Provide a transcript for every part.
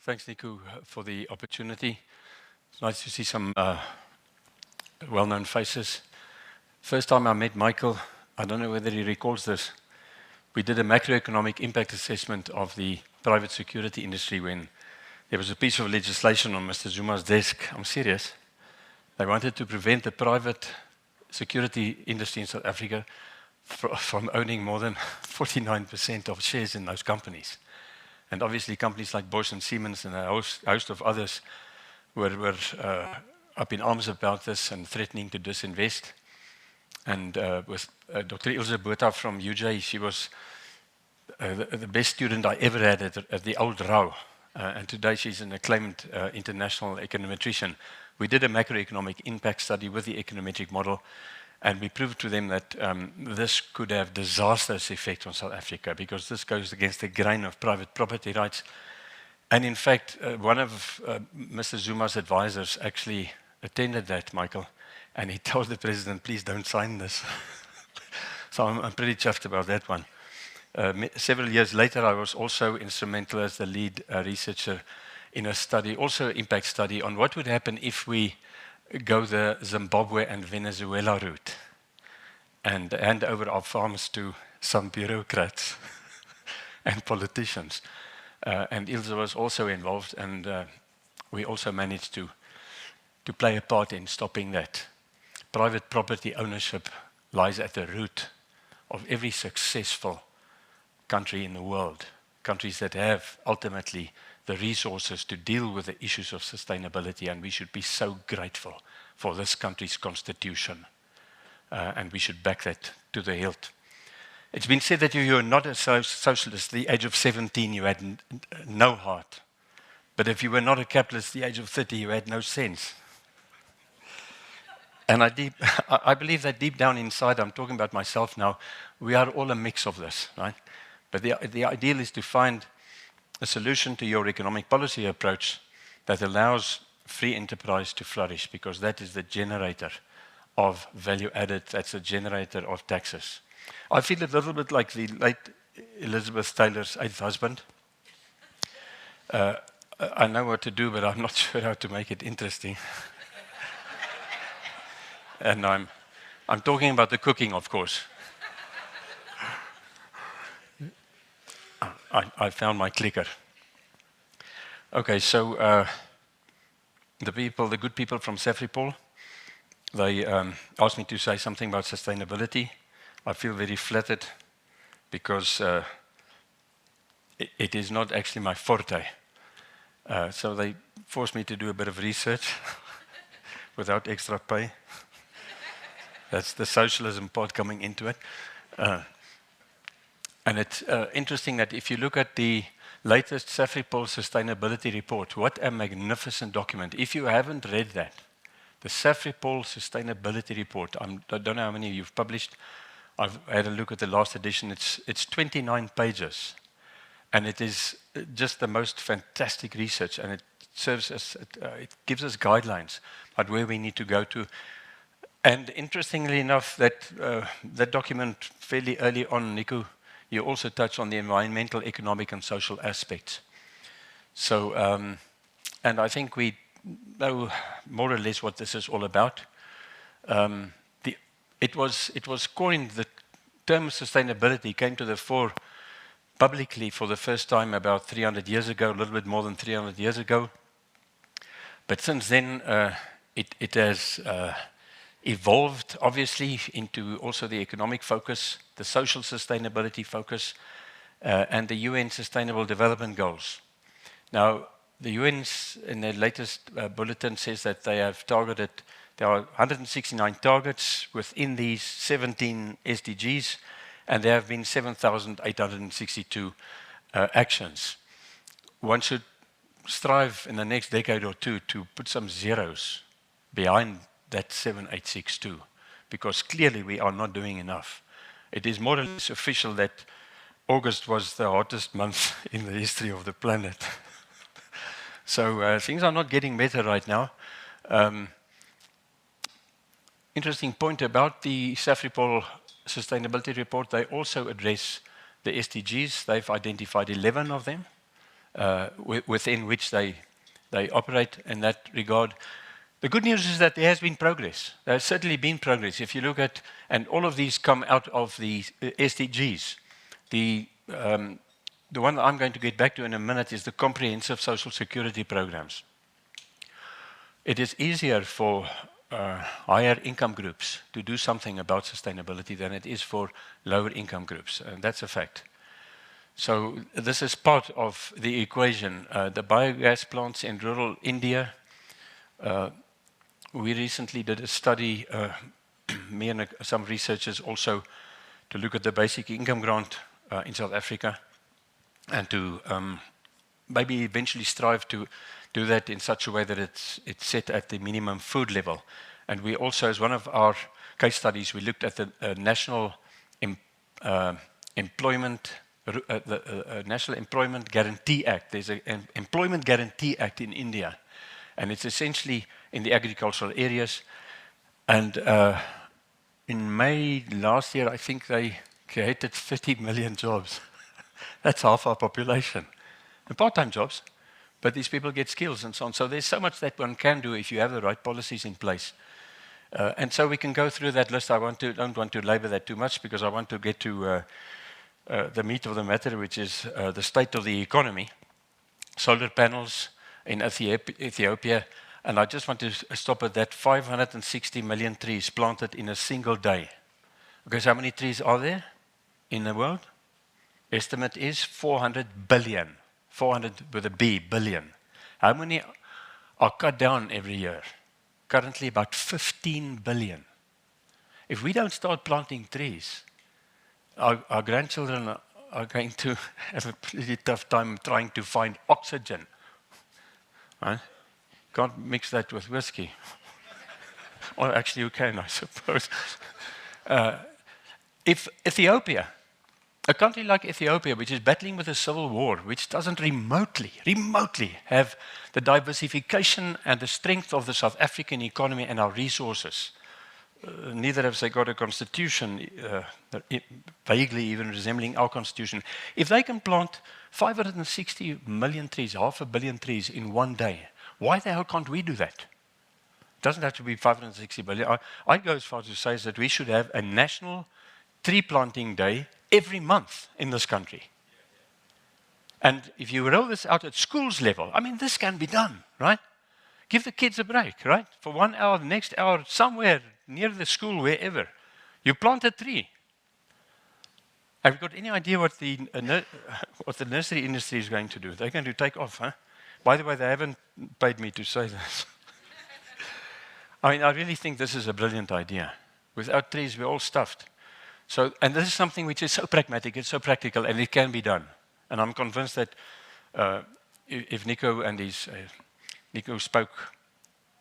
Thanks, Nico, for the opportunity. It's nice to see some well-known faces. First time I met Michael, I don't know whether he recalls this. We did a macroeconomic impact assessment of the private security industry when there was a piece of legislation on Mr. Zuma's desk. I'm serious. They wanted to prevent the private security industry in South Africa from owning more than 49% of shares in those companies. And obviously companies like Bosch and Siemens and a host of others were up in arms about this and threatening to disinvest. And with Dr. Roelof Botha from UJ, she was the best student I ever had at the old RAU. And today she's an acclaimed international econometrician. We did a macroeconomic impact study with the econometric model, and we proved to them that this could have disastrous effect on South Africa because this goes against the grain of private property rights. And in fact, one of Mr. Zuma's advisors actually attended that, Michael, and he told the president, please don't sign this. So I'm pretty chuffed about that one. Several years later, I was also instrumental as the lead researcher in a study, also an impact study, on what would happen if we go the Zimbabwe and Venezuela route and hand over our farms to some bureaucrats and politicians. And Ilse was also involved, and we also managed to play a part in stopping that. Private property ownership lies at the root of every successful country in the world, countries that have ultimately the resources to deal with the issues of sustainability, and we should be so grateful for this country's constitution, and we should back that to the hilt. It's been said that if you are not a socialist at the age of 17, you had no heart. But if you were not a capitalist at the age of 30, you had no sense. And I believe that deep down inside, I'm talking about myself now, we are all a mix of this, right? But the ideal is to find a solution to your economic policy approach that allows free enterprise to flourish, because that is the generator of value added, that's the generator of taxes. I feel a little bit like the late Elizabeth Taylor's 8th husband. I know what to do, but I'm not sure how to make it interesting. And I'm talking about the cooking, of course. I found my clicker. Okay, so the good people from Safripol, they asked me to say something about sustainability. I feel very flattered because it is not actually my forte. So they forced me to do a bit of research without extra pay. That's the socialism part coming into it. And it's interesting that if you look at the latest Safripol Sustainability Report, what a magnificent document. If you haven't read that, the Safripol Sustainability Report, I don't know how many you've published. I've had a look at the last edition. It's 29 pages. And it is just the most fantastic research. And it serves us, it gives us guidelines about where we need to go to. And interestingly enough, that document fairly early on, Nico, you also touch on the environmental, economic, and social aspects. So, and I think we know more or less what this is all about. It was coined, the term sustainability came to the fore publicly for the first time about 300 years ago, a little bit more than 300 years ago. But since then, it has evolved, obviously, into also the economic focus, the social sustainability focus, and the UN Sustainable Development Goals. Now, the UN's, in their latest bulletin, says that they have targeted, there are 169 targets within these 17 SDGs, and there have been 7,862 actions. One should strive in the next decade or two to put some zeros behind that 7862, because clearly we are not doing enough. It is more or less official that August was the hottest month in the history of the planet. So things are not getting better right now. Interesting point about the Safripol Sustainability Report, they also address the SDGs. They've identified 11 of them. within which they operate in that regard. The good news is that there has been progress. There has certainly been progress. If you look at, and all of these come out of the SDGs. The one that I'm going to get back to in a minute is the comprehensive social security programs. It is easier for higher income groups to do something about sustainability than it is for lower income groups, and that's a fact. So this is part of the equation. The biogas plants in rural India, we recently did a study, me and some researchers also, to look at the basic income grant in South Africa and to maybe eventually strive to do that in such a way that it's set at the minimum food level. And we also, as one of our case studies, we looked at the National Employment Guarantee Act. There's an Employment Guarantee Act in India, and it's essentially in the agricultural areas. And in May last year, I think they created 30 million jobs. That's half our population. And part-time jobs, but these people get skills and so on. So there's so much that one can do if you have the right policies in place. And so we can go through that list. I don't want to labor that too much because I want to get to the meat of the matter, which is the state of the economy. Solar panels in Ethiopia. And I just want to stop at that. 560 million trees planted in a single day. Okay, so how many trees are there in the world? Estimate is 400 billion. 400 with a B, billion. How many are cut down every year? Currently about 15 billion. If we don't start planting trees, our grandchildren are going to have a pretty tough time trying to find oxygen. Right? Can't mix that with whiskey. Or actually you can, I suppose. If Ethiopia, a country like Ethiopia, which is battling with a civil war, which doesn't remotely have the diversification and the strength of the South African economy and our resources, neither have they got a constitution vaguely even resembling our constitution. If they can plant 560 million trees, 500 million trees in one day, why the hell can't we do that? It doesn't have to be 560 billion. I'd go as far as to say that we should have a national tree planting day every month in this country. And if you roll this out at schools level, I mean, this can be done, right? Give the kids a break, right? For 1 hour, the next hour, somewhere near the school, wherever. You plant a tree. Have you got any idea what the nursery industry is going to do? They're going to take off, huh? By the way, they haven't paid me to say this. I mean, I really think this is a brilliant idea. Without trees, we're all stuffed. So, and this is something which is so pragmatic, it's so practical, and it can be done. And I'm convinced that if Nico and Nico spoke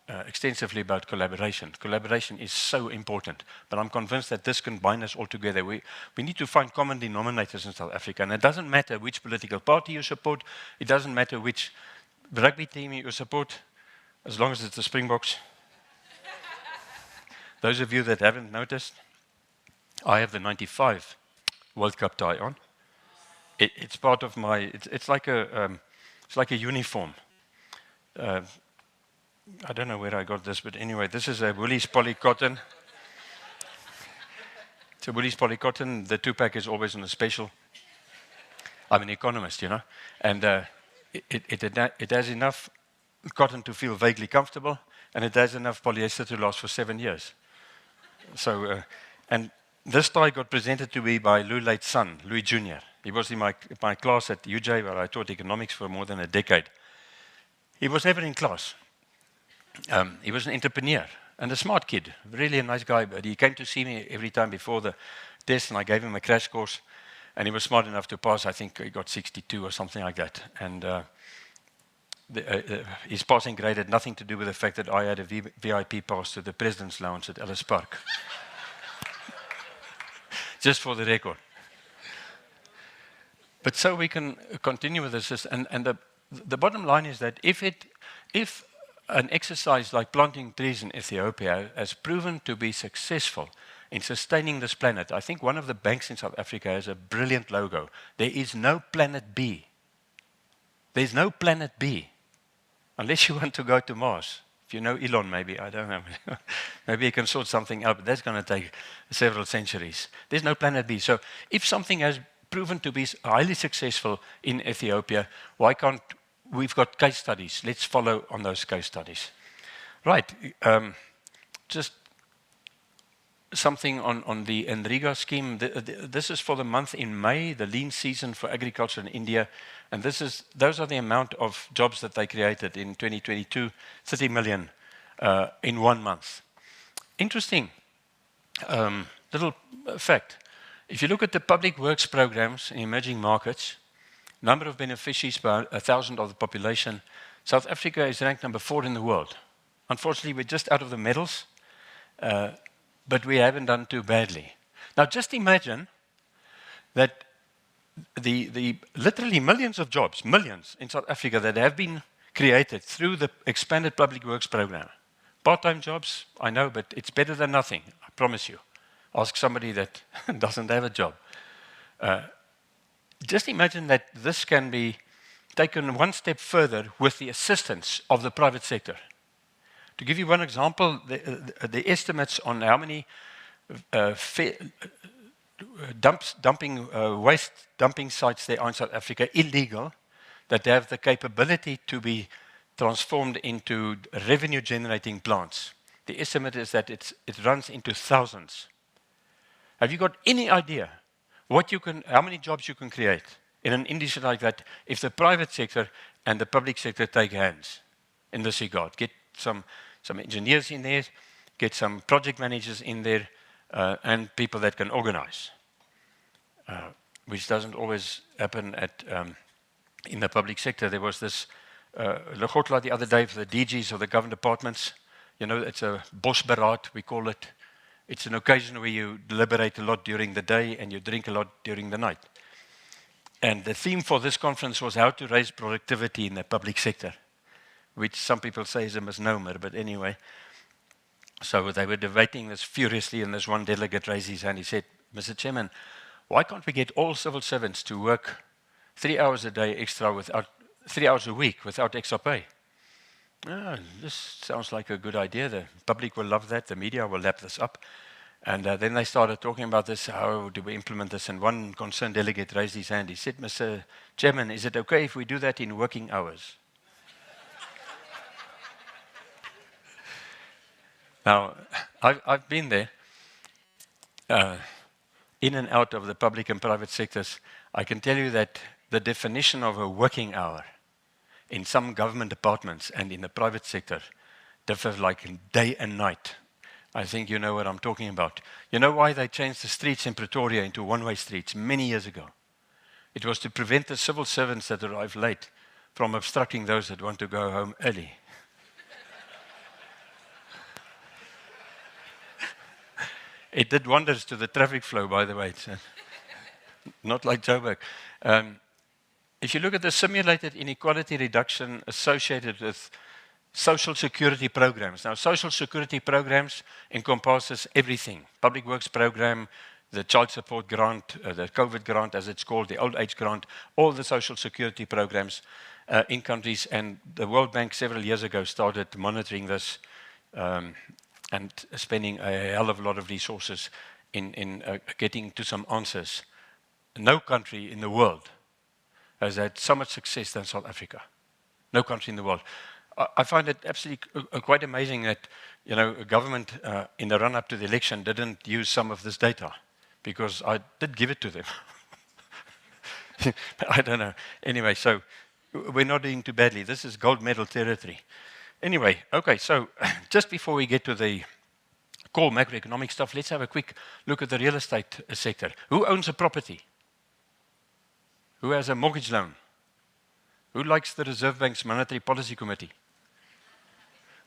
extensively about collaboration. Collaboration is so important, but I'm convinced that this can bind us all together. We need to find common denominators in South Africa, and it doesn't matter which political party you support, it doesn't matter which rugby team you support, as long as it's the Springboks. Those of you that haven't noticed, I have the 95 World Cup tie on. It's part of my. It's like a uniform. I don't know where I got this, but anyway, this is a Woolies polycotton. It's a Woolies polycotton. The 2-pack is always on a special. I'm an economist, you know, and it has enough cotton to feel vaguely comfortable, and it has enough polyester to last for 7 years. So, and this tie got presented to me by Lou Late's son, Louis Jr. He was in my class at UJ, where I taught economics for more than a decade. He was never in class. He was an entrepreneur and a smart kid, really a nice guy, but he came to see me every time before the test, and I gave him a crash course, and he was smart enough to pass. I think he got 62 or something like that. And his passing grade had nothing to do with the fact that I had a VIP pass to the President's Lounge at Ellis Park. Just for the record. But so we can continue with this, and the bottom line is that if an exercise like planting trees in Ethiopia has proven to be successful in sustaining this planet, I think one of the banks in South Africa has a brilliant logo. There is no planet B. There's no planet B, unless you want to go to Mars. If you know Elon, maybe, I don't know. Maybe you can sort something out, but that's going to take several centuries. There's no planet B. So if something has proven to be highly successful in Ethiopia, why can't we've got case studies? Let's follow on those case studies. Right. Just something on the Enriga scheme. This is for the month in May, the lean season for agriculture in India. And those are the amount of jobs that they created in 2022, 30 million in 1 month. Interesting little fact. If you look at the public works programs in emerging markets, number of beneficiaries per 1,000 of the population, South Africa is ranked number 4 in the world. Unfortunately, we're just out of the medals, but we haven't done too badly. Now, just imagine that the literally millions of jobs, millions in South Africa that have been created through the expanded public works program. Part-time jobs, I know, but it's better than nothing, I promise you. Ask somebody that doesn't have a job. Just imagine that this can be taken one step further with the assistance of the private sector. To give you one example, the estimates on how many waste dumping sites there are in South Africa, illegal, that have the capability to be transformed into revenue-generating plants. The estimate is that it runs into thousands. Have you got any idea how many jobs you can create in an industry like that if the private sector and the public sector take hands in this regard? Get some engineers in there, get some project managers in there, and people that can organize, which doesn't always happen in the public sector. There was this Legotla the other day for the DGs of the government departments. You know, it's a bosberaad, we call it. It's an occasion where you deliberate a lot during the day and you drink a lot during the night. And the theme for this conference was how to raise productivity in the public sector, which some people say is a misnomer, but anyway. So they were debating this furiously, and this one delegate raised his hand. He said, Mr. Chairman, why can't we get all civil servants to work 3 hours a day extra 3 hours a week without extra pay? This sounds like a good idea. The public will love that. The media will lap this up. And then they started talking about this. How do we implement this? And one concerned delegate raised his hand. He said, Mr. Chairman, is it okay if we do that in working hours? Now, I've been there, in and out of the public and private sectors. I can tell you that the definition of a working hour in some government departments and in the private sector differs like day and night. I think you know what I'm talking about. You know why they changed the streets in Pretoria into one-way streets many years ago? It was to prevent the civil servants that arrive late from obstructing those that want to go home early. It did wonders to the traffic flow, by the way. It's, not like Joburg. If you look at the simulated inequality reduction associated with social security programs. Now, social security programs encompasses everything. Public works program, the child support grant, the COVID grant, as it's called, the old age grant, all the social security programs in countries. And the World Bank several years ago started monitoring this and spending a hell of a lot of resources in getting to some answers. No country in the world has had so much success than South Africa. No country in the world. I find it absolutely quite amazing that, you know, a government in the run-up to the election didn't use some of this data, because I did give it to them. I don't know. Anyway, so we're not doing too badly. This is gold medal territory. Anyway, okay, so just before we get to the core macroeconomic stuff, let's have a quick look at the real estate sector. Who owns a property? Who has a mortgage loan? Who likes the Reserve Bank's Monetary Policy Committee?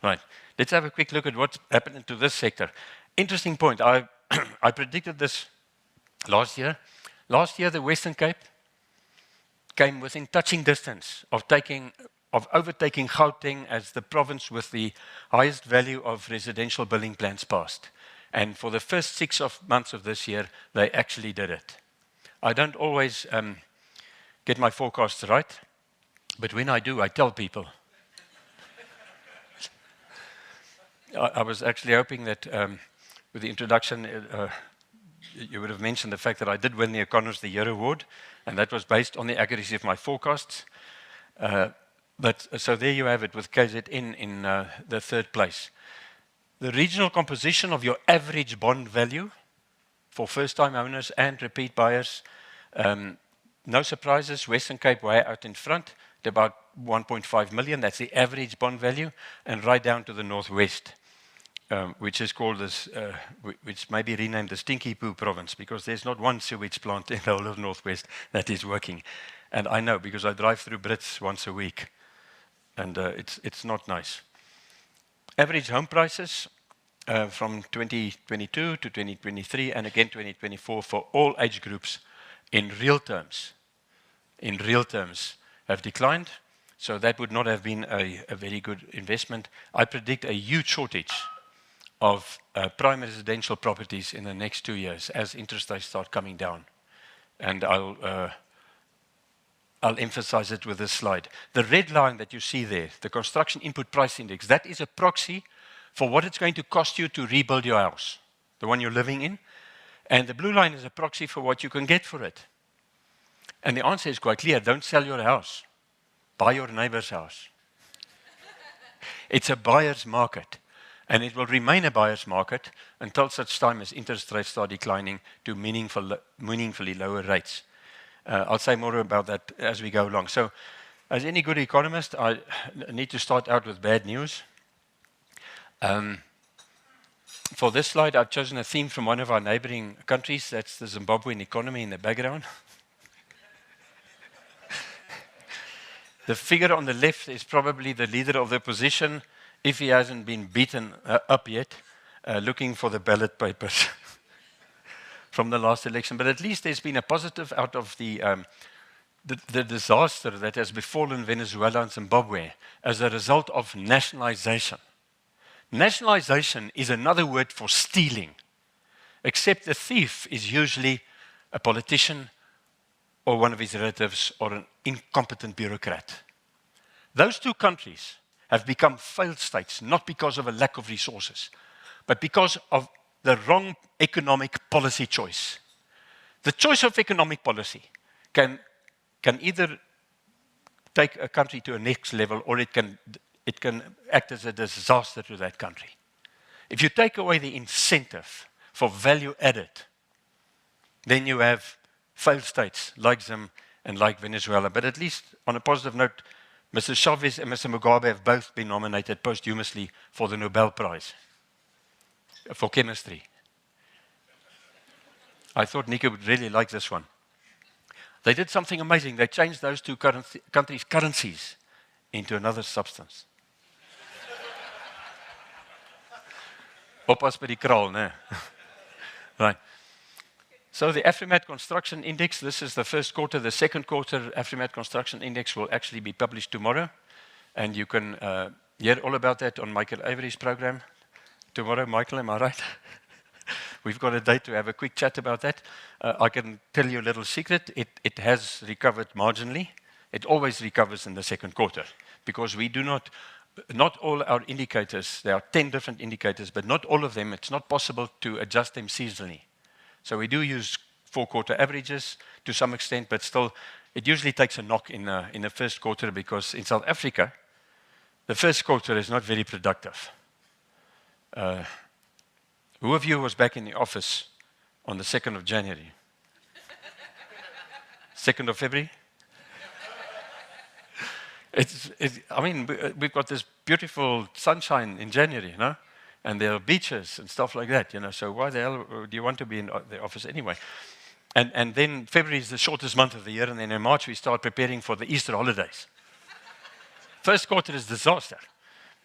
Right, let's have a quick look at what's happening to this sector. Interesting point. I predicted this last year. Last year, the Western Cape came within touching distance of overtaking Gauteng as the province with the highest value of residential building plans passed. And for the first 6 months of this year, they actually did it. I don't always get my forecasts right, But when I do, I tell people. I was actually hoping that with the introduction, you would have mentioned the fact that I did win the Economist of the Year award, and that was based on the accuracy of my forecasts. But so there you have it with KZN in the third place. The regional composition of your average bond value for first-time owners and repeat buyers, no surprises, Western Cape way out in front at about 1.5 million. That's the average bond value, and right down to the northwest, which is called this, which may be renamed the Stinky Poo Province, because there's not one sewage plant in the whole of Northwest that is working. And I know, because I drive through Brits once a week, and it's not nice. Average home prices from 2022 to 2023, and again 2024 for all age groups in real terms, have declined. So that would not have been a very good investment. I predict a huge shortage of prime residential properties in the next 2 years as interest rates start coming down. And I'll emphasize it with this slide. The red line that you see there, the construction input price index, that is a proxy for what it's going to cost you to rebuild your house, the one you're living in. And the blue line is a proxy for what you can get for it. And the answer is quite clear. Don't sell your house. Buy your neighbor's house. It's a buyer's market. And it will remain a buyer's market until such time as interest rates start declining to meaningfully lower rates. I'll say more about that as we go along. So, as any good economist, I need to start out with bad news. For this slide, I've chosen a theme from one of our neighboring countries. That's the Zimbabwean economy in the background. The figure on the left is probably the leader of the opposition, if he hasn't been beaten up yet, looking for the ballot papers from the last election. But at least there's been a positive out of the disaster that has befallen Venezuela and Zimbabwe as a result of nationalization. Nationalization is another word for stealing, except the thief is usually a politician or one of his relatives or an incompetent bureaucrat. Those two countries have become failed states, not because of a lack of resources, but because of the wrong economic policy choice. The choice of economic policy can either take a country to a next level, or it can act as a disaster to that country. If you take away the incentive for value added, then you have failed states like Zim and like Venezuela. But at least on a positive note, Mr. Chavez and Mr. Mugabe have both been nominated posthumously for the Nobel Prize for chemistry. I thought Nico would really like this one. They did something amazing. They changed those two countries' currencies into another substance. Oppas by die kraal, né? Right. So the Afrimat Construction Index, this is the first quarter. The second quarter Afrimat Construction Index will actually be published tomorrow. And you can hear all about that on Michael Avery's program. Tomorrow, Michael, am I right? We've got a date to have a quick chat about that. I can tell you a little secret. It has recovered marginally. It always recovers in the second quarter because we do not all our indicators, there are 10 different indicators, but not all of them, it's not possible to adjust them seasonally. So we do use 4-quarter averages to some extent, but still, it usually takes a knock in the first quarter because in South Africa, the first quarter is not very productive. Who of you was back in the office on the 2nd of January? 2nd of February? I mean, we've got this beautiful sunshine in January, you know? And there are beaches and stuff like that, you know, so why the hell do you want to be in the office anyway? And then February is the shortest month of the year, and then in March we start preparing for the Easter holidays. First quarter is disaster.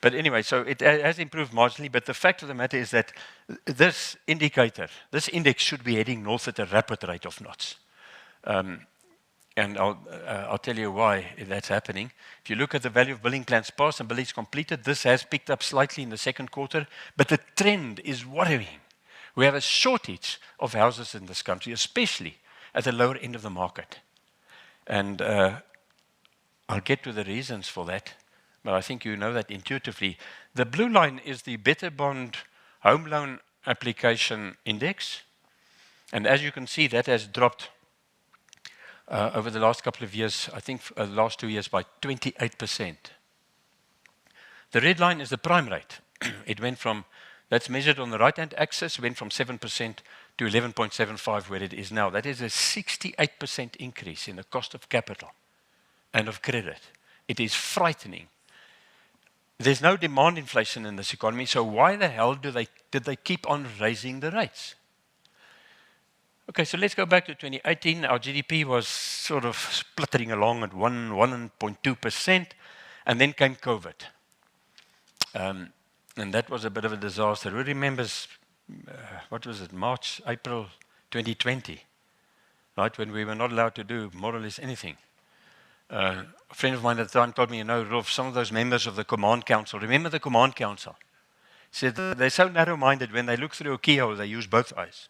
But anyway, so it has improved marginally, but the fact of the matter is that this indicator, this index should be heading north at a rapid rate of knots. And I'll tell you why that's happening. If you look at the value of building plans passed and buildings completed, this has picked up slightly in the second quarter, but the trend is worrying. We have a shortage of houses in this country, especially at the lower end of the market. And I'll get to the reasons for that, but I think you know that intuitively. The blue line is the Better Bond Home Loan Application Index. And as you can see, that has dropped over the last couple of years, I think the last 2 years, by 28%. The red line is the prime rate. It went from, that's measured on the right-hand axis, went from 7% to 11.75 where it is now. That is a 68% increase in the cost of capital and of credit. It is frightening. There's no demand inflation in this economy, so why the hell did they keep on raising the rates? Okay, so let's go back to 2018. Our GDP was sort of spluttering along at 1.2%, and then came COVID. And that was a bit of a disaster. Who remembers, what was it, March, April 2020, right, when we were not allowed to do more or less anything. A friend of mine at the time told me, Roelof, some of those members of the Command Council, remember the Command Council? He said they're so narrow-minded, when they look through a keyhole, they use both eyes.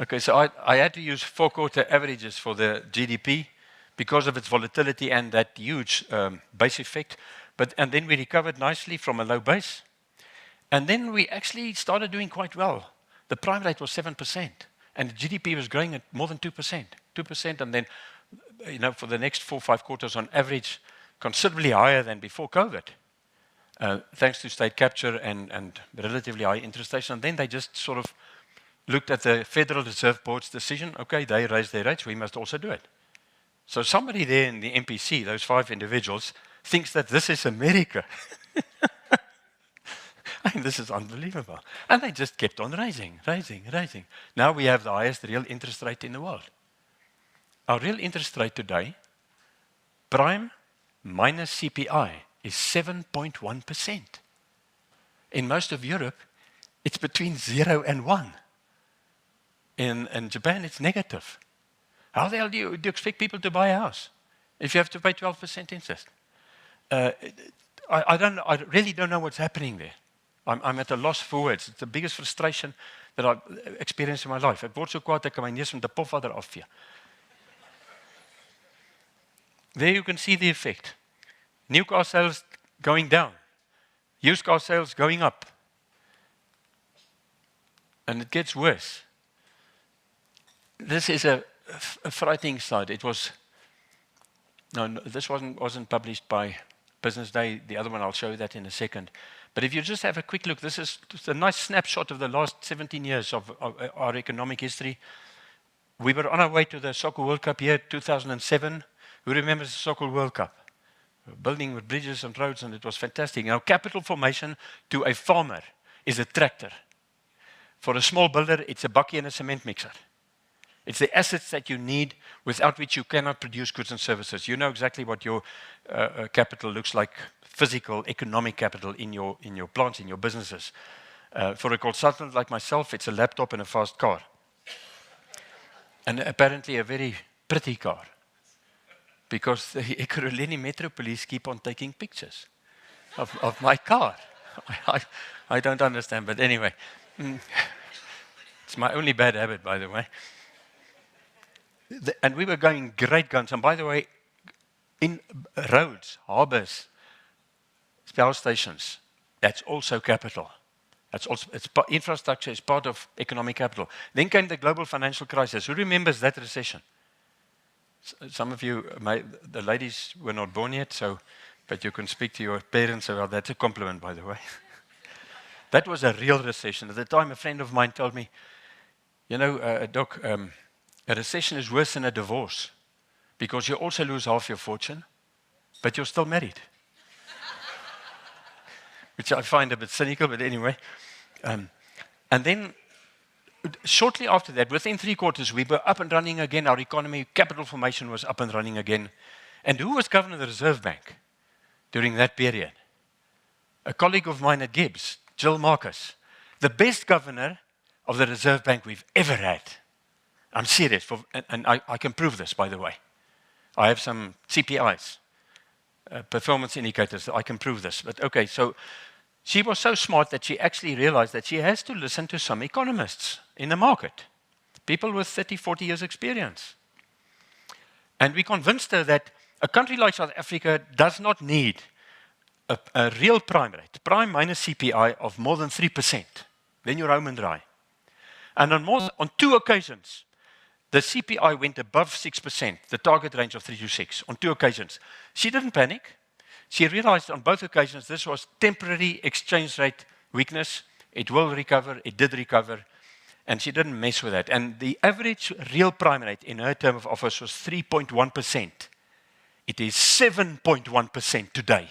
Okay, so I had to use 4-quarter averages for the GDP because of its volatility and that huge base effect. And then we recovered nicely from a low base. And then we actually started doing quite well. The prime rate was 7%, and the GDP was growing at more than 2%. 2%, and then, for the next 4 or 5 quarters on average, considerably higher than before COVID, thanks to state capture and relatively high interest rates. And then they just sort of looked at the Federal Reserve Board's decision. Okay, they raised their rates, we must also do it. So somebody there in the MPC, those 5 individuals, thinks that this is America. I mean, this is unbelievable. And they just kept on raising. Now we have the highest real interest rate in the world. Our real interest rate today, prime minus CPI, is 7.1%. In most of Europe, it's between 0 and 1. In Japan, it's negative. How the hell do you expect people to buy a house if you have to pay 12% interest? I really don't know what's happening there. I'm at a loss for words. It's the biggest frustration that I've experienced in my life. Ek word so kwaad ek kan my neus met 'n pofadder afvee. There you can see the effect. New car sales going down. Used car sales going up. And it gets worse. This is a frightening slide. It was, this wasn't published by Business Day. The other one, I'll show you that in a second. But if you just have a quick look, this is just a nice snapshot of the last 17 years of our economic history. We were on our way to the Soccer World Cup here, 2007. Who remembers the Soccer World Cup? Building with bridges and roads, and it was fantastic. Now, capital formation to a farmer is a tractor. For a small builder, it's a bakkie and a cement mixer. It's the assets that you need, without which you cannot produce goods and services. You know exactly what your capital looks like, physical, economic capital in your plants, in your businesses. For a consultant like myself, it's a laptop and a fast car. And apparently a very pretty car. Because the Ekurhuleni Metro Police keep on taking pictures of my car. I don't understand, but anyway. It's my only bad habit, by the way. And we were going great guns. And by the way, in roads, harbors, power stations, that's also capital. Infrastructure is part of economic capital. Then came the global financial crisis. Who remembers that recession? Some of you, the ladies were not born yet, but you can speak to your parents about that. That's a compliment, by the way. That was a real recession. At the time, a friend of mine told me, Doc, a recession is worse than a divorce because you also lose half your fortune, but you're still married. Which I find a bit cynical, but anyway. And then, shortly after that, within 3 quarters, we were up and running again. Our economy, capital formation was up and running again. And who was governor of the Reserve Bank during that period? A colleague of mine at Gibbs, Jill Marcus, the best governor of the Reserve Bank we've ever had. I'm serious, and I can prove this, by the way. I have some CPIs, performance indicators, that I can prove this. But okay, so she was so smart that she actually realized that she has to listen to some economists in the market, people with 30, 40 years experience. And we convinced her that a country like South Africa does not need a real prime rate, prime minus CPI of more than 3%. Then you're home and dry. And on 2 occasions, the CPI went above 6%, the target range of 3 to 6, on 2 occasions. She didn't panic. She realized on both occasions this was temporary exchange rate weakness. It will recover. It did recover. And she didn't mess with that. And the average real prime rate in her term of office was 3.1%. It is 7.1% today.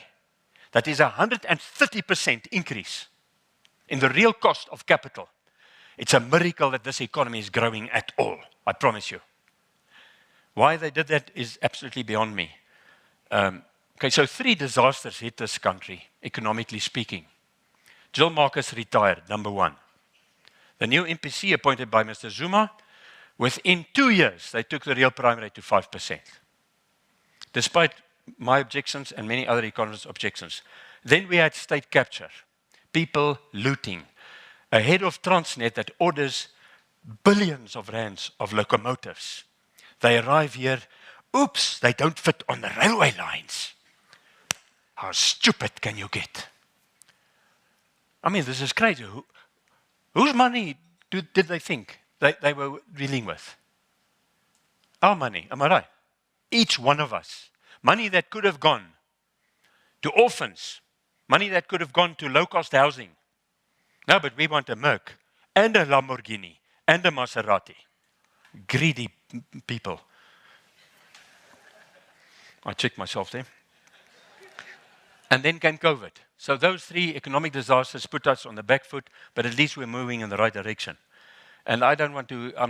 That is a 130% increase in the real cost of capital. It's a miracle that this economy is growing at all, I promise you. Why they did that is absolutely beyond me. Okay, so 3 disasters hit this country, economically speaking. Jill Marcus retired, number 1. The new MPC appointed by Mr. Zuma, within 2 years, they took the real prime rate to 5%. Despite my objections and many other economists' objections. Then we had state capture, people looting, a head of Transnet that orders billions of rands of locomotives. They arrive here, oops, they don't fit on the railway lines. How stupid can you get? I mean, this is crazy. Whose money did they think they were dealing with? Our money, am I right? Each one of us. Money that could have gone to orphans. Money that could have gone to low-cost housing. No, but we want a Merc and a Lamborghini and a Maserati. Greedy people. I checked myself there. And then came COVID. So those 3 economic disasters put us on the back foot, but at least we're moving in the right direction. And I'm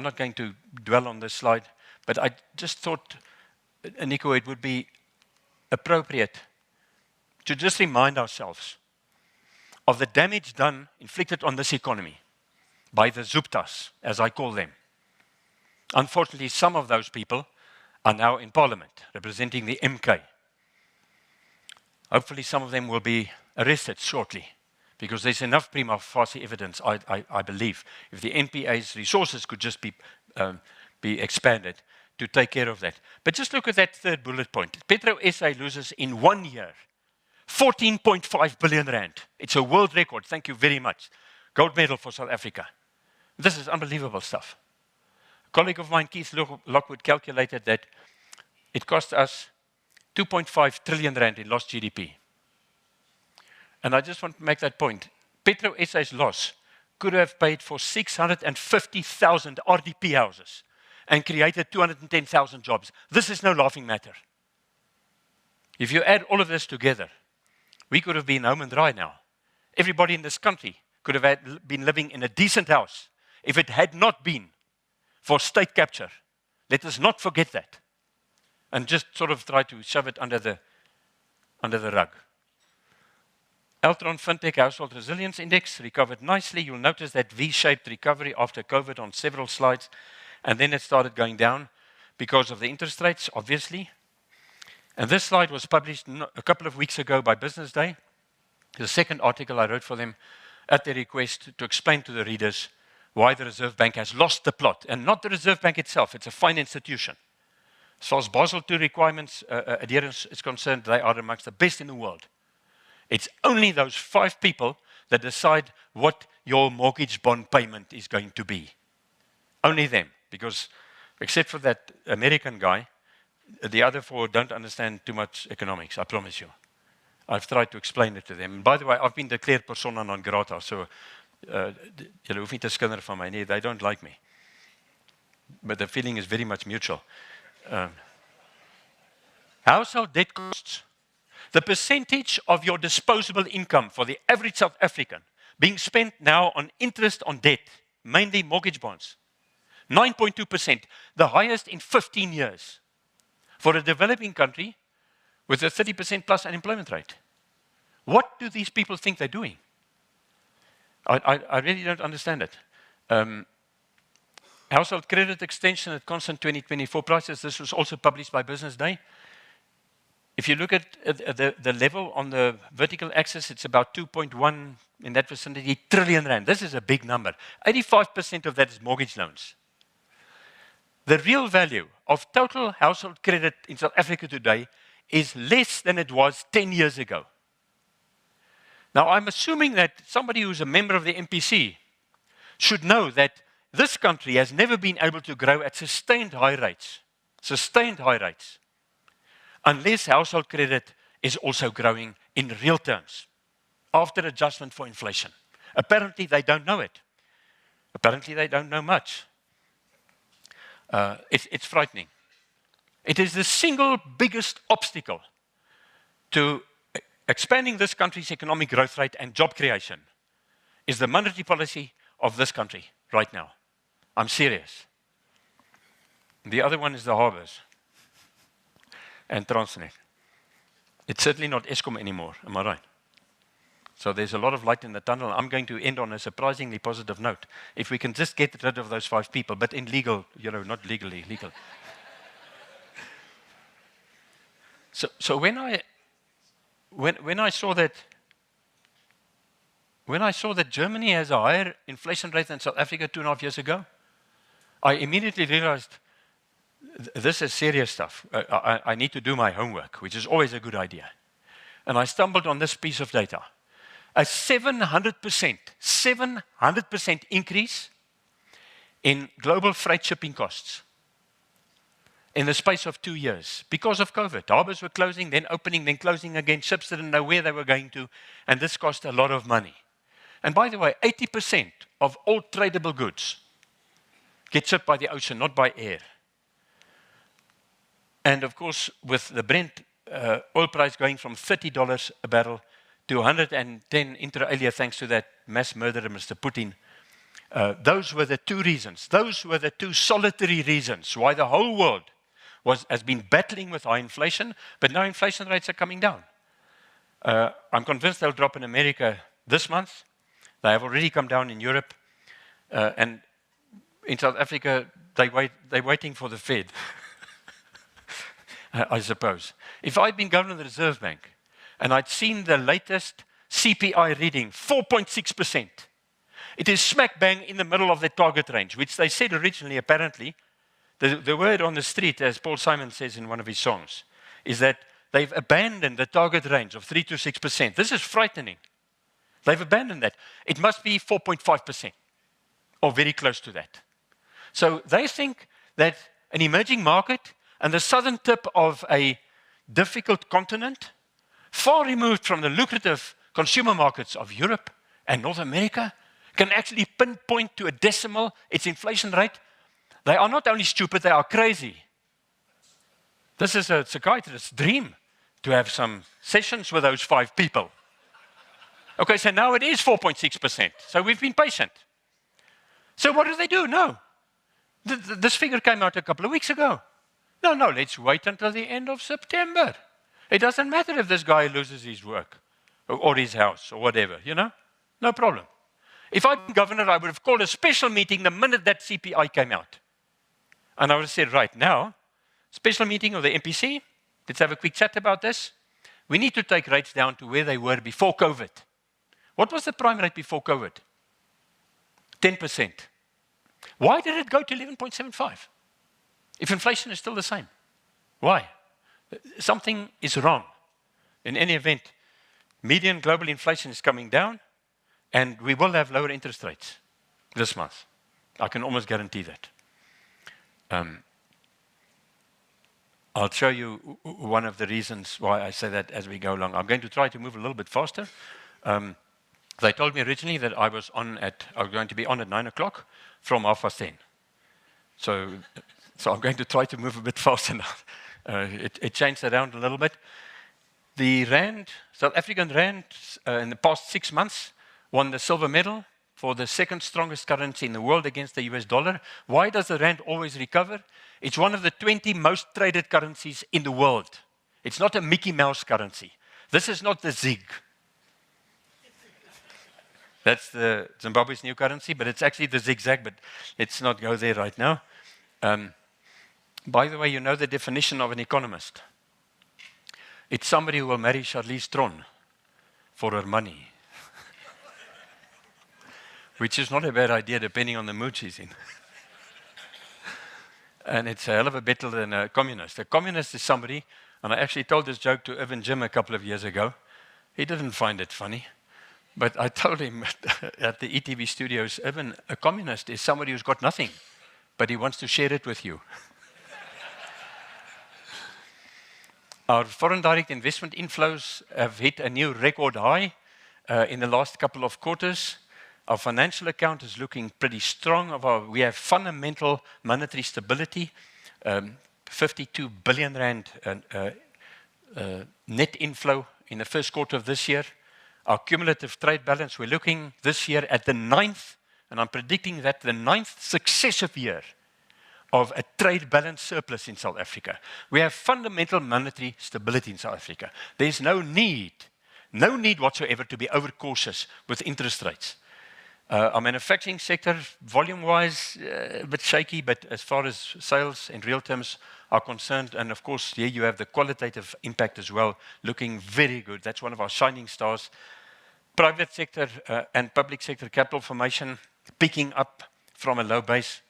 not going to dwell on this slide, but I just thought, Nico, it would be appropriate to just remind ourselves of the damage inflicted on this economy by the Zuptas, as I call them. Unfortunately, some of those people are now in Parliament, representing the MK. Hopefully, some of them will be arrested shortly, because there's enough prima facie evidence, I believe, if the NPA's resources could just be expanded to take care of that. But just look at that 3rd bullet point. Petro SA loses in 1 year 14.5 billion rand. It's a world record. Thank you very much. Gold medal for South Africa. This is unbelievable stuff. A colleague of mine, Keith Lockwood, calculated that it cost us 2.5 trillion rand in lost GDP. And I just want to make that point. Petro SA's loss could have paid for 650,000 RDP houses and created 210,000 jobs. This is no laughing matter. If you add all of this together, we could have been home and dry now. Everybody in this country could have been living in a decent house if it had not been for state capture. Let us not forget that and just sort of try to shove it under the rug. Altron FinTech Household Resilience Index recovered nicely. You'll notice that V-shaped recovery after COVID on several slides. And then it started going down because of the interest rates, obviously. And this slide was published a couple of weeks ago by Business Day. The second article I wrote for them at their request to explain to the readers why the Reserve Bank has lost the plot. And not the Reserve Bank itself, it's a fine institution. As far as Basel II requirements adherence is concerned, they are amongst the best in the world. It's only those 5 people that decide what your mortgage bond payment is going to be. Only them. Because except for that American guy, the other 4 don't understand too much economics, I promise you. I've tried to explain it to them. And by the way, I've been declared persona non grata, so julle hoef nie te skinder van my nie, they don't like me. But the feeling is very much mutual. Household debt costs. The percentage of your disposable income for the average South African being spent now on interest on debt, mainly mortgage bonds. 9.2%, the highest in 15 years for a developing country with a 30% plus unemployment rate. What do these people think they're doing? I really don't understand it. Household credit extension at constant 2024 prices, this was also published by Business Day. If you look at the level on the vertical axis, it's about 2.1 in that vicinity trillion rand. This is a big number. 85% of that is mortgage loans. The real value of total household credit in South Africa today is less than it was 10 years ago. Now, I'm assuming that somebody who's a member of the MPC should know that this country has never been able to grow at sustained high rates, unless household credit is also growing in real terms, after adjustment for inflation. Apparently, they don't know it. Apparently, they don't know much. It's frightening. It is the single biggest obstacle to expanding this country's economic growth rate and job creation, is the monetary policy of this country right now. I'm serious. The other one is the harbors and Transnet. It's certainly not Eskom anymore, am I right? So there's a lot of light in the tunnel. I'm going to end on a surprisingly positive note. If we can just get rid of those 5 people, but in legal, not legally, legal. So when I saw that Germany has a higher inflation rate than South Africa 2.5 years ago, I immediately realized this is serious stuff. I need to do my homework, which is always a good idea. And I stumbled on this piece of data. A 700% increase in global freight shipping costs in the space of 2 years because of COVID. Harbors were closing, then opening, then closing again. Ships didn't know where they were going to, and this cost a lot of money. And by the way, 80% of all tradable goods get shipped by the ocean, not by air. And of course, with the Brent oil price going from $30 a barrel to 110 inter alia, thanks to that mass murderer, Mr. Putin, those were the 2 reasons. Those were the 2 solitary reasons why the whole world has been battling with high inflation, but now inflation rates are coming down. I'm convinced they'll drop in America this month. They have already come down in Europe. And in South Africa, they're waiting for the Fed, I suppose. If I'd been governor of the Reserve Bank and I'd seen the latest CPI reading, 4.6%, it is smack bang in the middle of the target range, which they said originally, apparently. The word on the street, as Paul Simon says in one of his songs, is that they've abandoned the target range of 3 to 6%. This is frightening. They've abandoned that. It must be 4.5%, or very close to that. So they think that an emerging market and the southern tip of a difficult continent, far removed from the lucrative consumer markets of Europe and North America, can actually pinpoint to a decimal its inflation rate. They are not only stupid, they are crazy. This is a psychiatrist's dream, to have some sessions with those 5 people. Okay, so now it is 4.6%. So we've been patient. So what do? No. This figure came out a couple of weeks ago. No, let's wait until the end of September. It doesn't matter if this guy loses his work or his house or whatever, No problem. If I'd been governor, I would have called a special meeting the minute that CPI came out. And I would have said, right now, special meeting of the MPC, let's have a quick chat about this. We need to take rates down to where they were before COVID. What was the prime rate before COVID? 10%. Why did it go to 11.75? If inflation is still the same. Why? Something is wrong. In any event, median global inflation is coming down, and we will have lower interest rates this month. I can almost guarantee that. I'll show you one of the reasons why I say that as we go along. I'm going to try to move a little bit faster. They told me originally that I was going to be on at 9 o'clock from 10:30. So I'm going to try to move a bit faster now. It changed around a little bit. The rand, South African rand, in the past 6 months, won the silver medal for the 2nd strongest currency in the world against the US dollar. Why does the rand always recover? It's one of the 20 most traded currencies in the world. It's not a Mickey Mouse currency. This is not the ZiG. That's the Zimbabwe's new currency, but it's actually the zigzag, but let's not go there right now. By the way, you know the definition of an economist. It's somebody who will marry Charlize Theron for her money. Which is not a bad idea depending on the mood she's in. And it's a hell of a better than a communist. A communist is somebody, and I actually told this joke to Irvin Jim a couple of years ago. He didn't find it funny. But I told him at the ETV studios, Irvin, a communist is somebody who's got nothing, but he wants to share it with you. Our foreign direct investment inflows have hit a new record high in the last couple of quarters. Our financial account is looking pretty strong. We have fundamental monetary stability, 52 billion rand net inflow in the first quarter of this year. Our cumulative trade balance, we're looking this year at the 9th, and I'm predicting that the 9th successive year of a trade balance surplus in South Africa. We have fundamental monetary stability in South Africa. There's no need whatsoever to be overcautious with interest rates. Our manufacturing sector, volume-wise, a bit shaky, but as far as sales in real terms are concerned, and of course, here you have the qualitative impact as well, looking very good. That's one of our shining stars. Private sector and public sector capital formation picking up from a low base.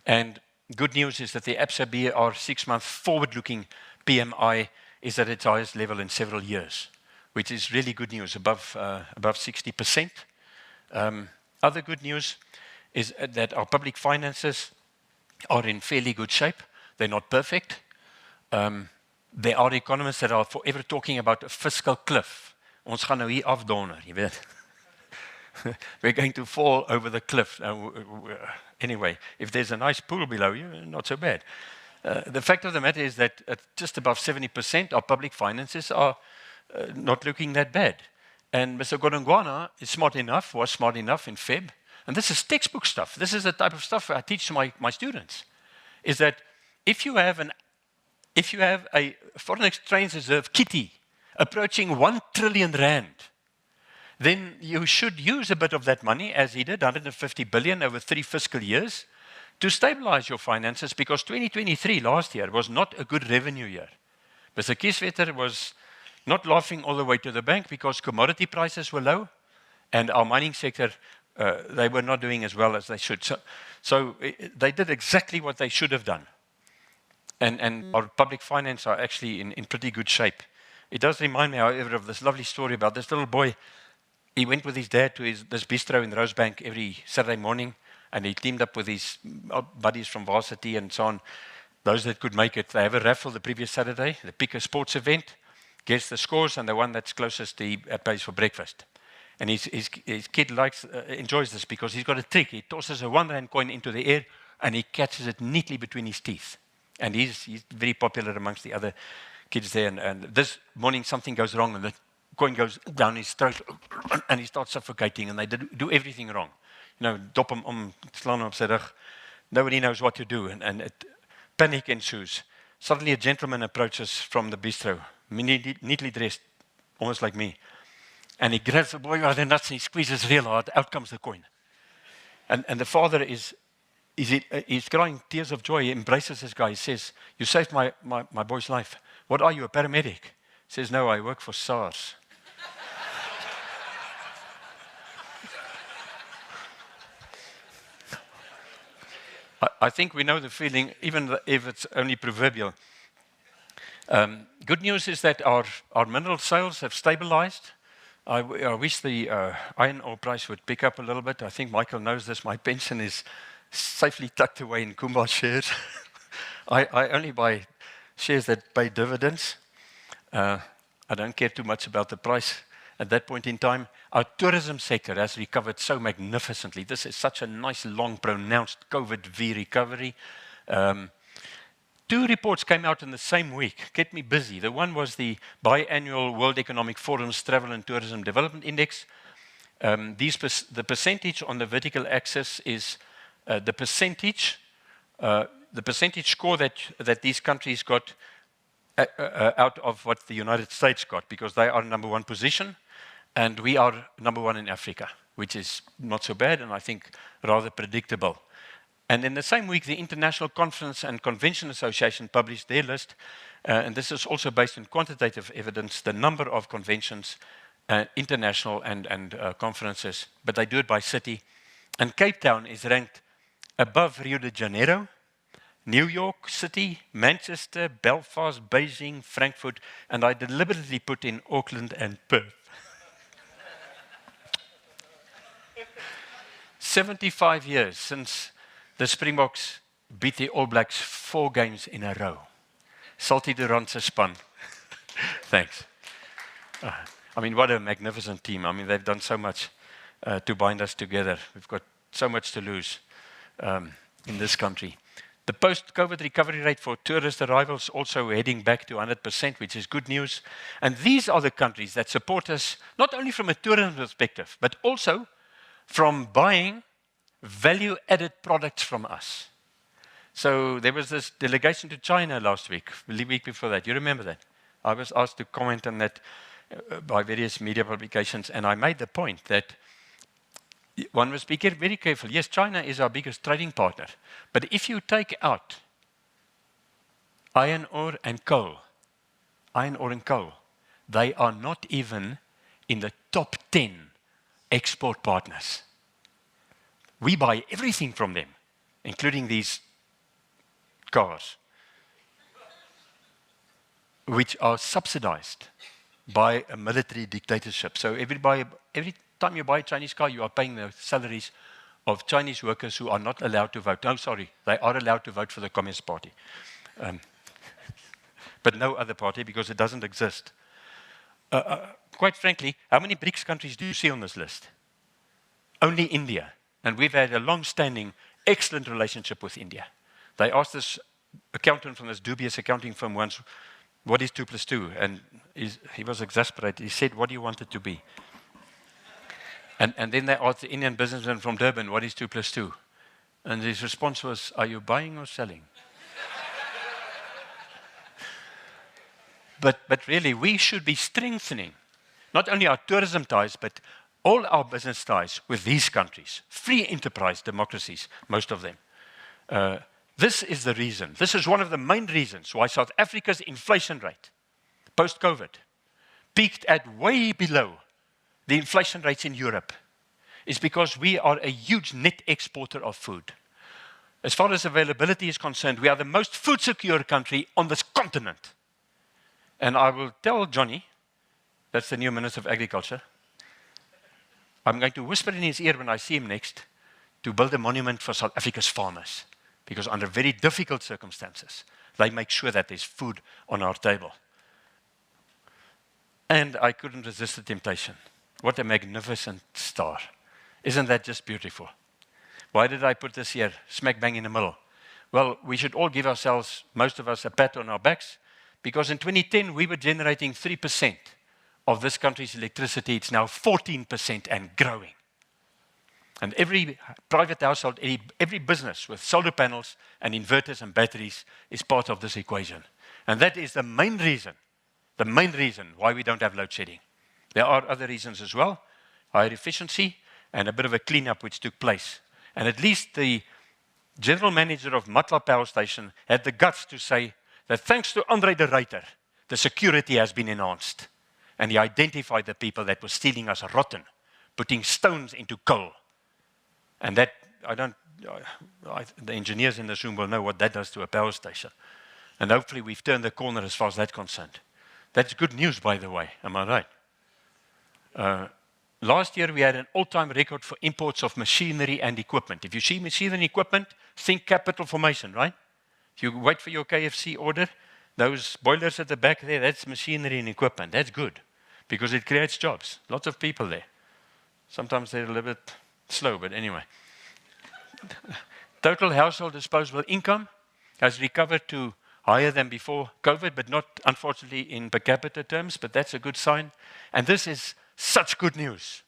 And good news is that the Absa BR 6-month forward-looking PMI is at its highest level in several years, which is really good news, above 60%. Other good news is that our public finances are in fairly good shape. They're not perfect. There are economists that are forever talking about a fiscal cliff. Ons gaan nou hier afdonder, jy weet. We're going to fall over the cliff. Anyway, if there's a nice pool below you, not so bad. The fact of the matter is that at just above 70%, our public finances are not looking that bad. And Mr. Godongwana was smart enough in Feb. And this is textbook stuff. This is the type of stuff I teach to my students. Is that if you have a foreign exchange reserve kitty approaching 1 trillion rand, then you should use a bit of that money, as he did, 150 billion over 3 fiscal years, to stabilize your finances, because 2023, last year, was not a good revenue year. Mr. Kieswetter was not laughing all the way to the bank because commodity prices were low, and our mining sector, they were not doing as well as they should. So they did exactly what they should have done. And our public finance are actually in pretty good shape. It does remind me, however, of this lovely story about this little boy. He went with his dad to this bistro in Rosebank every Saturday morning, and he teamed up with his buddies from varsity and so on. Those that could make it, they have a raffle the previous Saturday, they pick a sports event, guess the scores, and the one that's closest, he pays for breakfast. And his kid enjoys this because he's got a trick. He tosses a 1 rand coin into the air, and he catches it neatly between his teeth. And he's very popular amongst the other kids there. And this morning something goes wrong, and the coin goes down his throat, and he starts suffocating, and they do everything wrong. You know, dop him om, slaan hom op sy rug. Nobody knows what to do, and panic ensues. Suddenly a gentleman approaches from the bistro, neatly dressed, almost like me. And he grabs the boy by the nuts and he squeezes real hard. Out comes the coin. And the father he's crying tears of joy. He embraces this guy. He says, "You saved my boy's life. What are you, a paramedic?" He says, "No, I work for SARS." I think we know the feeling, even if it's only proverbial. Good news is that our mineral sales have stabilized. I wish the iron ore price would pick up a little bit. I think Michael knows this. My pension is safely tucked away in Kumba shares. I only buy shares that pay dividends. I don't care too much about the price at that point in time. Our tourism sector has recovered so magnificently. This is such a nice, long, pronounced COVID V recovery. 2 reports came out in the same week, kept me busy. The one was the biannual World Economic Forum's Travel and Tourism Development Index. The percentage on the vertical axis is the percentage score that these countries got out of what the United States got, because they are number 1 position, and we are number 1 in Africa, which is not so bad, and I think rather predictable. And in the same week, the International Conference and Convention Association published their list, and this is also based on quantitative evidence, the number of conventions, international and conferences, but they do it by city. And Cape Town is ranked above Rio de Janeiro, New York City, Manchester, Belfast, Beijing, Frankfurt, and I deliberately put in Auckland and Perth. 75 years since the Springboks beat the All Blacks 4 games in a row. Salty Durant's span. Thanks. I mean, what a magnificent team. I mean, they've done so much to bind us together. We've got so much to lose in this country. The post-COVID recovery rate for tourist arrivals also heading back to 100%, which is good news. And these are the countries that support us, not only from a tourism perspective, but also from buying value-added products from us. So there was this delegation to China last week, the week before that. You remember that? I was asked to comment on that by various media publications, and I made the point that one must be very careful. Yes, China is our biggest trading partner, but if you take out iron ore and coal, they are not even in the top 10 export partners. We buy everything from them, including these cars, which are subsidized by a military dictatorship. So every time you buy a Chinese car, you are paying the salaries of Chinese workers who are not allowed to vote. No, sorry, they are allowed to vote for the Communist Party. But no other party, because it doesn't exist. Quite frankly, how many BRICS countries do you see on this list? Only India. And we've had a long-standing, excellent relationship with India. They asked this accountant from this dubious accounting firm once, what is 2 plus 2? And he was exasperated. He said, what do you want it to be? And then they asked the Indian businessman from Durban, what is 2 plus 2? And his response was, are you buying or selling? But really, we should be strengthening not only our tourism ties, but all our business ties with these countries, free enterprise democracies, most of them. This is the reason. This is one of the main reasons why South Africa's inflation rate, post-COVID, peaked at way below the inflation rates in Europe, is because we are a huge net exporter of food. As far as availability is concerned, we are the most food-secure country on this continent. And I will tell Johnny, that's the new Minister of Agriculture, I'm going to whisper in his ear when I see him next to build a monument for South Africa's farmers, because under very difficult circumstances, they make sure that there's food on our table. And I couldn't resist the temptation. What a magnificent star. Isn't that just beautiful? Why did I put this here, smack bang in the middle? Well, we should all give ourselves, most of us, a pat on our backs, because in 2010, we were generating 3% of this country's electricity. It's now 14% and growing. And every private household, every business with solar panels and inverters and batteries is part of this equation. And that is the main reason why we don't have load shedding. There are other reasons as well, higher efficiency and a bit of a cleanup which took place. And at least the general manager of Matla Power Station had the guts to say that thanks to Andre de Ruyter, the security has been enhanced. And he identified the people that were stealing us rotten, putting stones into coal. And that, the engineers in this room will know what that does to a power station. And hopefully we've turned the corner as far as that's concerned. That's good news, by the way, am I right? Last year we had an all-time record for imports of machinery and equipment. If you see machinery and equipment, think capital formation, right? If you wait for your KFC order, those boilers at the back there, that's machinery and equipment. That's good, because it creates jobs. Lots of people there. Sometimes they're a little bit slow, but anyway. Total household disposable income has recovered to higher than before COVID, but not, unfortunately, in per capita terms, but that's a good sign. And this is such good news.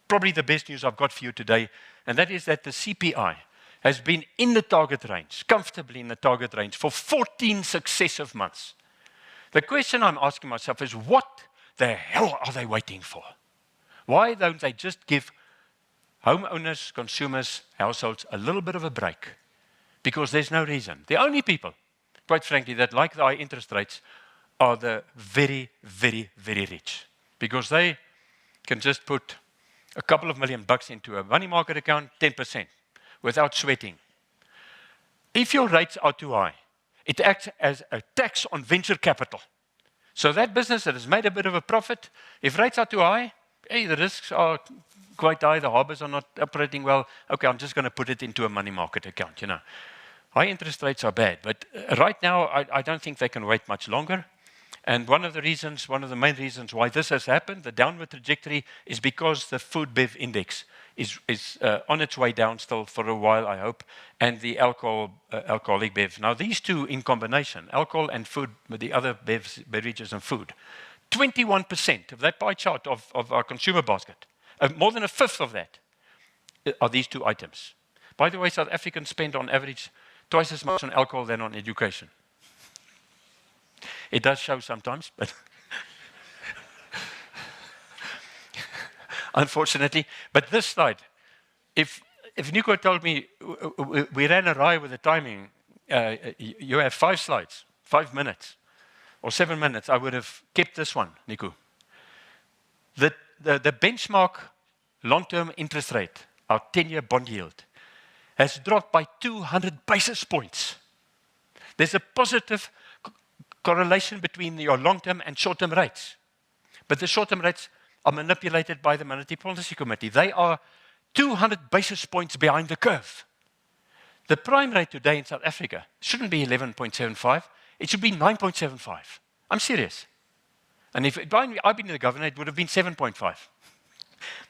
Probably the best news I've got for you today, and that is that the CPI has been in the target range, comfortably in the target range, for 14 successive months. The question I'm asking myself is, what the hell are they waiting for? Why don't they just give homeowners, consumers, households a little bit of a break? Because there's no reason. The only people, quite frankly, that like the high interest rates are the very, very, very rich. Because they can just put a couple of $1 million into a money market account, 10%, without sweating. If your rates are too high, it acts as a tax on venture capital. So that business that has made a bit of a profit, if rates are too high, hey, the risks are quite high, the harbors are not operating well. Okay, I'm just going to put it into a money market account, you know. High interest rates are bad, but right now I don't think they can wait much longer. And one of the main reasons why this has happened, the downward trajectory, is because the food bev index is on its way down still for a while, I hope, and the alcoholic bev. Now, these two in combination, alcohol and food, with the other beverages and food, 21% of that pie chart of our consumer basket, more than a fifth of that, are these two items. By the way, South Africans spend on average twice as much on alcohol than on education. It does show sometimes, but unfortunately. But this slide, if Nico told me we ran awry with the timing, you have 5 slides, 5 minutes, or 7 minutes, I would have kept this one, Nico. The benchmark long-term interest rate, our 10-year bond yield, has dropped by 200 basis points. There's a positive correlation between your long-term and short-term rates. But the short-term rates are manipulated by the Monetary Policy Committee. They are 200 basis points behind the curve. The prime rate today in South Africa shouldn't be 11.75. It should be 9.75. I'm serious. And if I'd been the governor, it would have been 7.5.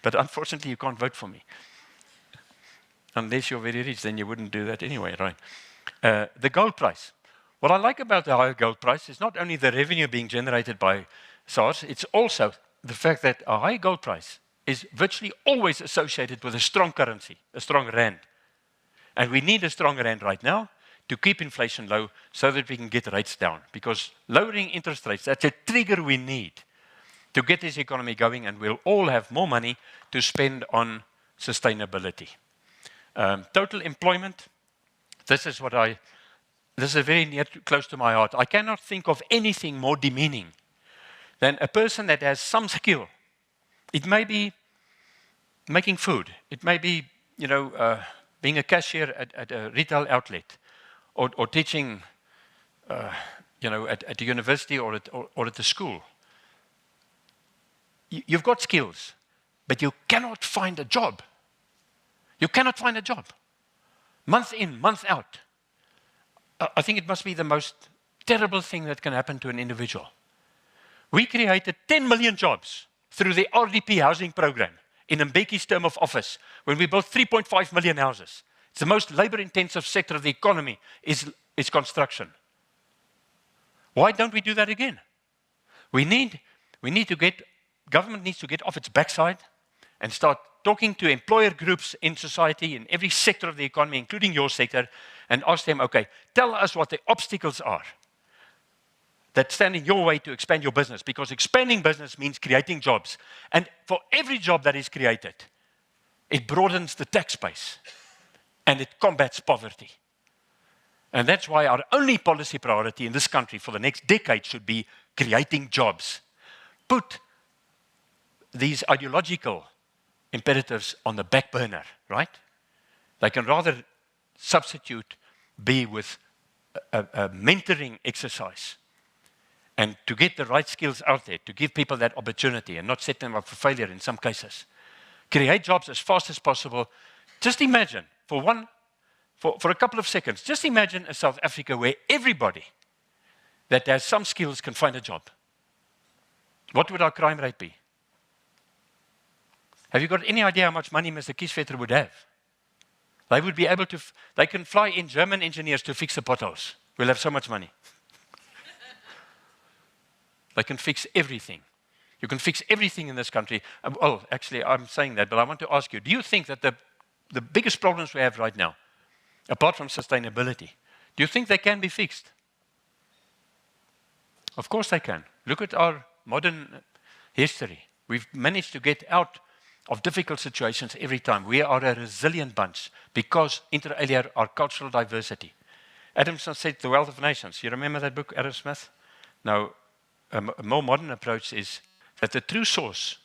But unfortunately, you can't vote for me. Unless you're very rich, then you wouldn't do that anyway, right? The gold price. What I like about the higher gold price is not only the revenue being generated by SARS, it's also the fact that a high gold price is virtually always associated with a strong currency, a strong rand. And we need a strong rand right now to keep inflation low so that we can get rates down. Because lowering interest rates, that's a trigger we need to get this economy going, and we'll all have more money to spend on sustainability. Total employment, this is very close to my heart. I cannot think of anything more demeaning than a person that has some skill. It may be making food. It may be, being a cashier at a retail outlet, or teaching, at a university or at a school. You've got skills, but you cannot find a job. You cannot find a job. Month in, month out. I think it must be the most terrible thing that can happen to an individual. We created 10 million jobs through the RDP housing program in Mbeki's term of office, when we built 3.5 million houses. It's the most labor-intensive sector of the economy is construction. Why don't we do that again? Government needs to get off its backside and start talking to employer groups in society, in every sector of the economy, including your sector, and ask them, okay, tell us what the obstacles are that stand in your way to expand your business, because expanding business means creating jobs. And for every job that is created, it broadens the tax base and it combats poverty. And that's why our only policy priority in this country for the next decade should be creating jobs. Put these ideological imperatives on the back burner, right? They can rather be with a mentoring exercise, and to get the right skills out there, to give people that opportunity and not set them up for failure in some cases. Create jobs as fast as possible. Just imagine, for a couple of seconds, just imagine a South Africa where everybody that has some skills can find a job. What would our crime rate be? Have you got any idea how much money Mr. Kieswetter would have? They would be able to, they can fly in German engineers to fix the potholes. We'll have so much money. They can fix everything. You can fix everything in this country. Well, actually, I'm saying that, but I want to ask you, do you think that the biggest problems we have right now, apart from sustainability, do you think they can be fixed? Of course they can. Look at our modern history. We've managed to get out of difficult situations every time. We are a resilient bunch because, inter alia, our cultural diversity. Adam Smith said, The Wealth of Nations. You remember that book, Adam Smith? Now, a more modern approach is that the true source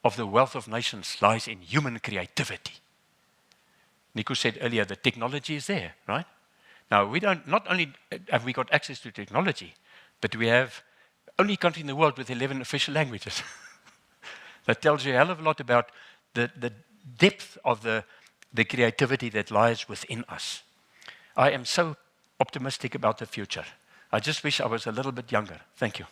of the wealth of nations lies in human creativity. Nico said earlier, the technology is there, right? Now, we don't, not only have we got access to technology, but we have only country in the world with 11 official languages. That tells you a hell of a lot about the depth of the creativity that lies within us. I am so optimistic about the future. I just wish I was a little bit younger. Thank you.